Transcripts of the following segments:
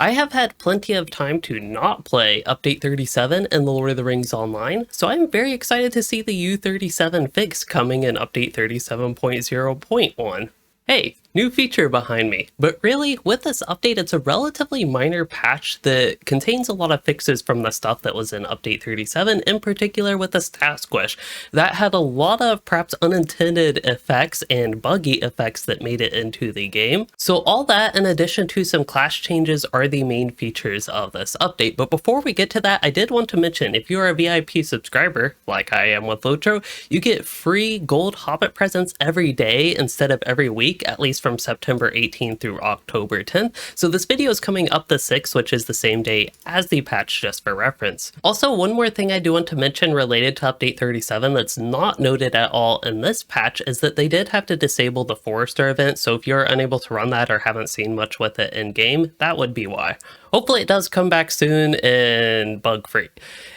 I have had plenty of time to not play Update 37 in The Lord of the Rings Online, so I'm very excited to see the U37 fix coming in Update 37.0.1. Hey, new feature behind me. But really, with this update, it's a relatively minor patch that contains a lot of fixes from the stuff that was in Update 37, in particular with the stat squish. That had a lot of perhaps unintended effects and buggy effects that made it into the game. So all that, in addition to some class changes, are the main features of this update. But before we get to that, I did want to mention, if you are a VIP subscriber, like I am with LOTRO, you get free gold Hobbit presents every day instead of every week, at least from September 18th through October 10th. So this video is coming up the 6th, which is the same day as the patch, just for reference. Also, one more thing I do want to mention related to Update 37 that's not noted at all in this patch is that they did have to disable the Forester event, so if you're unable to run that or haven't seen much with it in game, that would be why. Hopefully it does come back soon and bug-free.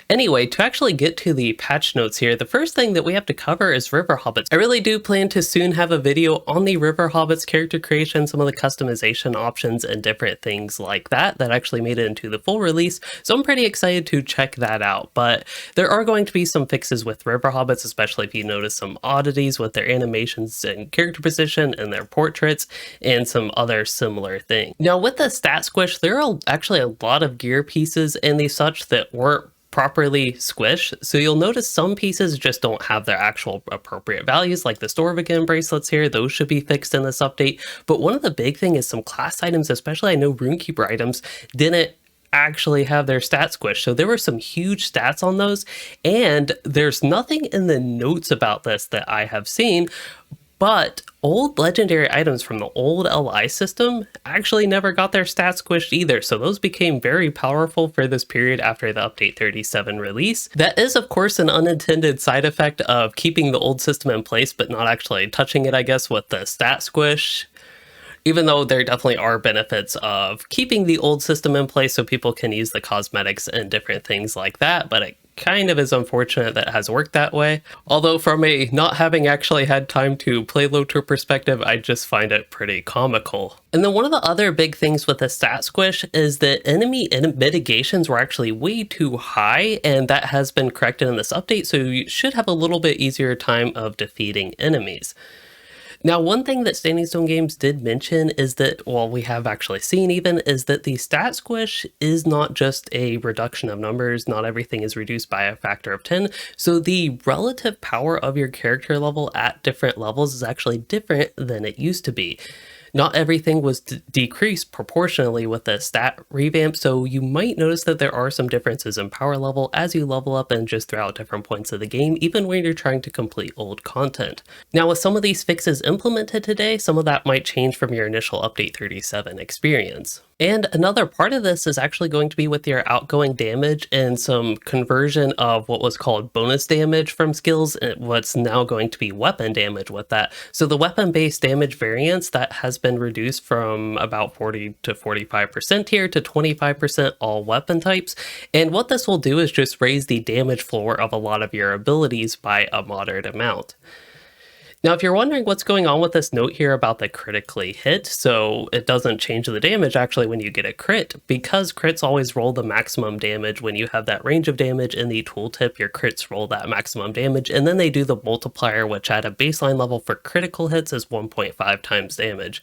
Anyway, to actually get to the patch notes here, the first thing that we have to cover is River Hobbits. I really do plan to soon have a video on the River Hobbits character creation, some of the customization options and different things like that actually made it into the full release, so I'm pretty excited to check that out. But there are going to be some fixes with River Hobbits, especially if you notice some oddities with their animations and character position and their portraits and some other similar things. Now with the stat squish, there are actually a lot of gear pieces and the such that weren't properly squished, so you'll notice some pieces just don't have their actual appropriate values, like the Storvigan bracelets here. Those should be fixed in this update. But one of the big thing is some class items, especially I know Runekeeper items, didn't actually have their stats squished, so there were some huge stats on those, and there's nothing in the notes about this that I have seen, but old legendary items from the old LI system actually never got their stats squished either, so those became very powerful for this period after the Update 37 release. That is, of course, an unintended side effect of keeping the old system in place but not actually touching it, I guess, with the stat squish. Even though there definitely are benefits of keeping the old system in place so people can use the cosmetics and different things like that, but it kind of is unfortunate that it has worked that way. Although from a not having actually had time to play LOTRO perspective, I just find it pretty comical. And then one of the other big things with the stat squish is that enemy mitigations were actually way too high, and that has been corrected in this update, so you should have a little bit easier time of defeating enemies. Now, one thing that Standing Stone Games did mention is that, well, we have actually seen even, is that the stat squish is not just a reduction of numbers. Not everything is reduced by a factor of 10. So the relative power of your character level at different levels is actually different than it used to be. Not everything was decreased proportionally with the stat revamp, so you might notice that there are some differences in power level as you level up and just throughout different points of the game, even when you're trying to complete old content. Now, with some of these fixes implemented today, some of that might change from your initial Update 37 experience. And another part of this is actually going to be with your outgoing damage and some conversion of what was called bonus damage from skills and what's now going to be weapon damage with that. So the weapon-based damage variance that has been reduced from about 40 to 45% here to 25% all weapon types. And what this will do is just raise the damage floor of a lot of your abilities by a moderate amount. Now, if you're wondering what's going on with this note here about the critically hit, so it doesn't change the damage actually when you get a crit, because crits always roll the maximum damage when you have that range of damage in the tooltip, your crits roll that maximum damage, and then they do the multiplier, which at a baseline level for critical hits is 1.5 times damage.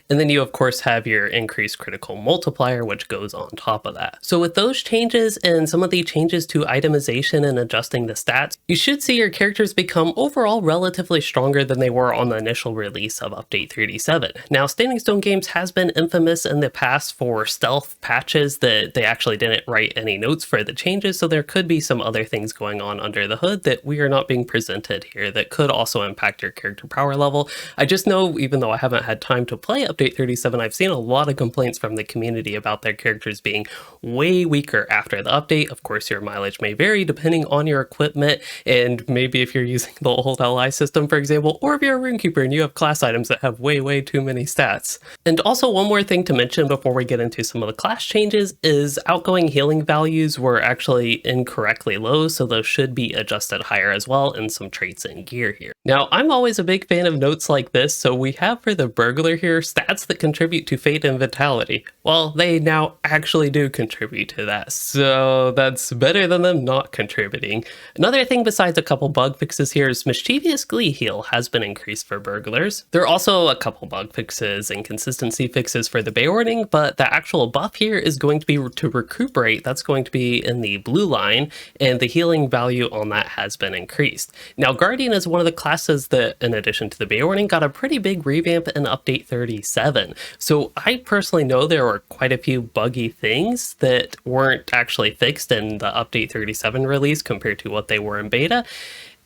And then you, of course, have your increased critical multiplier, which goes on top of that. So with those changes and some of the changes to itemization and adjusting the stats, you should see your characters become overall relatively stronger than they were on the initial release of Update 37. Now, Standing Stone Games has been infamous in the past for stealth patches that they actually didn't write any notes for the changes, so there could be some other things going on under the hood that we are not being presented here that could also impact your character power level. I just know, even though I haven't had time to play Update 37, I've seen a lot of complaints from the community about their characters being way weaker after the update. Of course, your mileage may vary depending on your equipment, and maybe if you're using the old LI system, for example, or if you're a Runekeeper and you have class items that have way too many stats. And also, one more thing to mention before we get into some of the class changes is outgoing healing values were actually incorrectly low, so those should be adjusted higher as well, and some traits and gear here. Now, I'm always a big fan of notes like this, so we have for the burglar here stat stats that contribute to fate and vitality. Well, they now actually do contribute to that, so that's better than them not contributing. Another thing besides a couple bug fixes here is Mischievous Glee Heal has been increased for burglars. There are also a couple bug fixes and consistency fixes for the Beorning, but the actual buff here is going to be to recuperate. That's going to be in the blue line, and the healing value on that has been increased. Now, Guardian is one of the classes that, in addition to the Beorning, got a pretty big revamp in Update 37. So I personally know there were quite a few buggy things that weren't actually fixed in the Update 37 release compared to what they were in beta.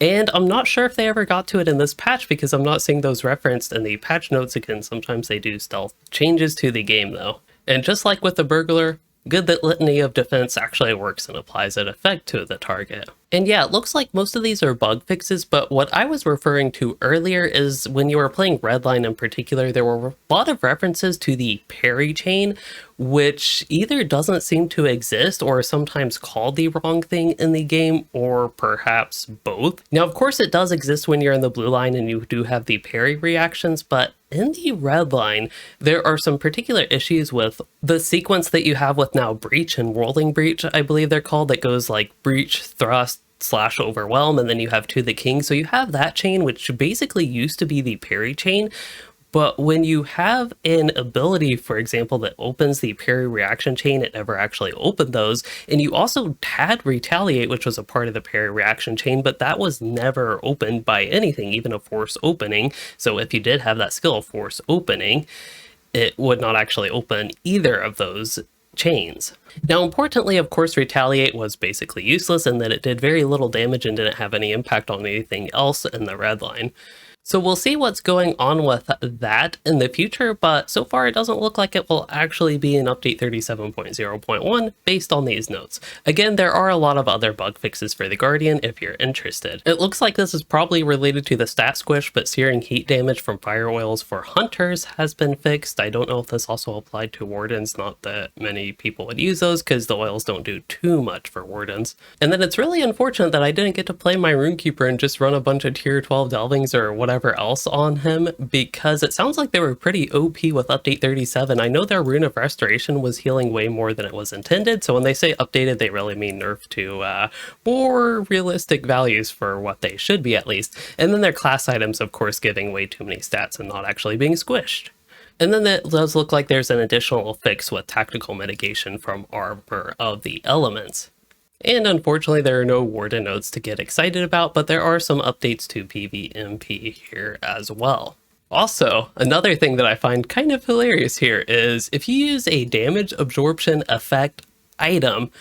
And I'm not sure if they ever got to it in this patch because I'm not seeing those referenced in the patch notes again. Sometimes they do stealth changes to the game though. And just like with the burglar, good that Litany of Defense actually works and applies an effect to the target. And yeah, it looks like most of these are bug fixes, but what I was referring to earlier is when you were playing Redline in particular, there were a lot of references to the parry chain, which either doesn't seem to exist or sometimes called the wrong thing in the game, or perhaps both. Now, of course, it does exist when you're in the blue line and you do have the parry reactions, but in the red line, there are some particular issues with the sequence that you have with now Breach and Rolling Breach, I believe they're called, that goes like Breach, Thrust, / Overwhelm, and then you have To the King. So you have that chain, which basically used to be the parry chain. But when you have an ability, for example, that opens the parry reaction chain, it never actually opened those. And you also had Retaliate, which was a part of the parry reaction chain, but that was never opened by anything, even a force opening. So if you did have that skill, force opening, it would not actually open either of those chains. Now, importantly, of course, Retaliate was basically useless in that it did very little damage and didn't have any impact on anything else in the red line. So we'll see what's going on with that in the future, but so far it doesn't look like it will actually be in Update 37.0.1 based on these notes. Again, there are a lot of other bug fixes for the Guardian if you're interested. It looks like this is probably related to the stat squish, but searing heat damage from fire oils for hunters has been fixed. I don't know if this also applied to wardens, not that many people would use those because the oils don't do too much for wardens. And then it's really unfortunate that I didn't get to play my Runekeeper and just run a bunch of tier 12 delvings or whatever else on him, because it sounds like they were pretty OP with Update 37. I know their Rune of Restoration was healing way more than it was intended, so when they say updated, they really mean nerfed to more realistic values for what they should be at least. And then their class items, of course, giving way too many stats and not actually being squished. And then it does look like there's an additional fix with tactical mitigation from Arbor of the Elements. And unfortunately, there are no Warden nodes to get excited about, but there are some updates to PvMP here as well. Also, another thing that I find kind of hilarious here is if you use a damage absorption effect item,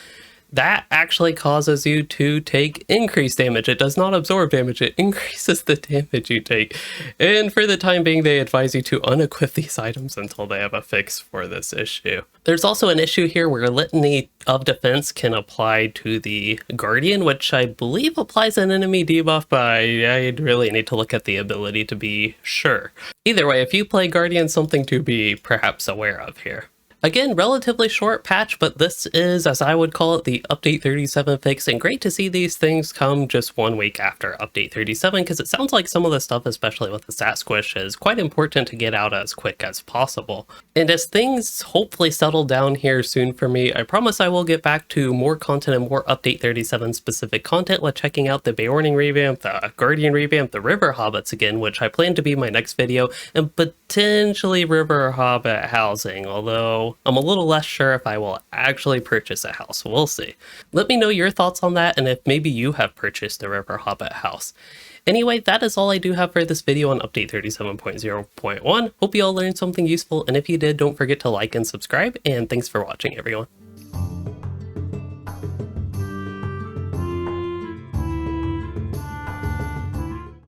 that actually causes you to take increased damage. It does not absorb damage, it increases the damage you take. And for the time being, they advise you to unequip these items until they have a fix for this issue. There's also an issue here where Litany of Defense can apply to the Guardian, which I believe applies an enemy debuff, but I really need to look at the ability to be sure. Either way, if you play Guardian, something to be perhaps aware of here. Again, relatively short patch, but this is, as I would call it, the Update 37 fix, and great to see these things come just 1 week after Update 37, because it sounds like some of the stuff, especially with the stat squish, is quite important to get out as quick as possible. And as things hopefully settle down here soon for me, I promise I will get back to more content and more Update 37 specific content, like checking out the Beorning revamp, the Guardian revamp, the River Hobbits again, which I plan to be my next video, and potentially River Hobbit housing, although I'm a little less sure if I will actually purchase a house. We'll see. Let me know your thoughts on that and if maybe you have purchased a River Hobbit house. Anyway, that is all I do have for this video on Update 37.0.1. Hope you all learned something useful, and if you did, don't forget to like and subscribe, and thanks for watching, everyone.